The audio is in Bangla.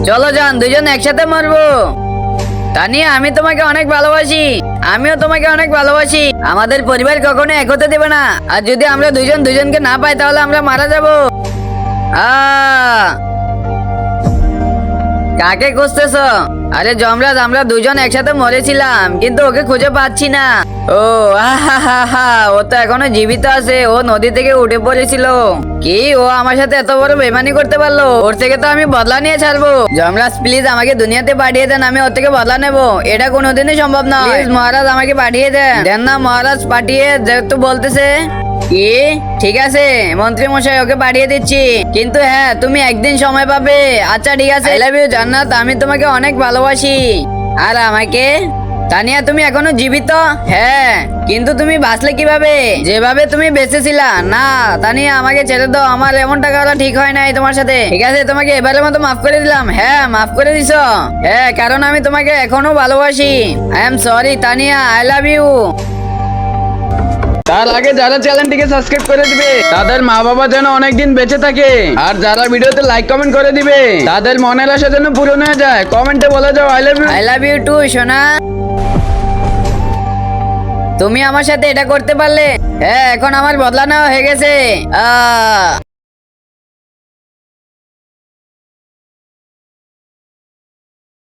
চলো জান, দুজন একসাথে মরবো। তানিয়া, আমি তোমাকে অনেক ভালোবাসি। আমিও তোমাকে অনেক ভালোবাসি। আমাদের পরিবার কখনো এক হতে দেবে না। আর যদি আমরা দুজন দুজনকে না পাই তাহলে আমরা মারা যাবো। কাকে খুঁজতেছ? আরে যমরাজ, আমরা দুজন একসাথে মরেছিলাম, কিন্তু ওকে খুঁজে পাচ্ছি না। ও হা, ও তো এখনো জীবিত আছে। ও নদী থেকে উঠে পড়েছিল। কি ও আমার সাথে এত বড় বেমানি করতে পারলো? ওর থেকে তো আমি বদলা নিয়ে ছাড়বো। যমরাজ প্লিজ আমাকে দুনিয়াতে পাঠিয়ে দেন, আমি ওর থেকে বদলা নেবো। এটা কোনোদিনই সম্ভব নয়। প্লিজ মহারাজ আমাকে পাঠিয়ে দেন। দেন না মহারাজ, পাঠিয়ে যেহেতু বলতেছে। কি? ঠিক আছে মন্ত্রী মশাই, ওকে পাঠিয়ে দিচ্ছি। কিন্তু হ্যাঁ, তুমি একদিন সময় পাবে। আচ্ছা ঠিক আছে। আই লাভ ইউ জান্নাত, আমি তোমাকে অনেক ভালোবাসি। আর আমাকে? তানিয়া, তুমি এখনো জীবিত? হ্যাঁ, কিন্তু তুমি বাঁচলে কিভাবে? যেভাবে তুমি বেঁচেছিলা। না তানিয়া, আমাকে ছেড়ে দাও। আমার এমনটা করা ঠিক হয় নাই তোমার সাথে। ঠিক আছে, তোমাকে এবারের মতো মাফ করে দিলাম। হ্যাঁ, মাফ করে দিছো। হ্যাঁ, কারণ আমি তোমাকে এখনো ভালোবাসি। I am sorry Tania, I love you. তার আগে যারা চ্যানেলটিকে সাবস্ক্রাইব করে দিবে তাদের মা বাবা যেন অনেকদিন বেঁচে থাকে, আর যারা ভিডিওতে লাইক কমেন্ট করে দিবে তাদের মনের আশা যেন পূরণ হয়ে যায়। কমেন্টে বলে যাও I love you. I love you too সোনা। তুমি আমার সাথে এটা করতে পারলে। হ্যাঁ, এখন আমার বদলা নেওয়া হয়ে গেছে।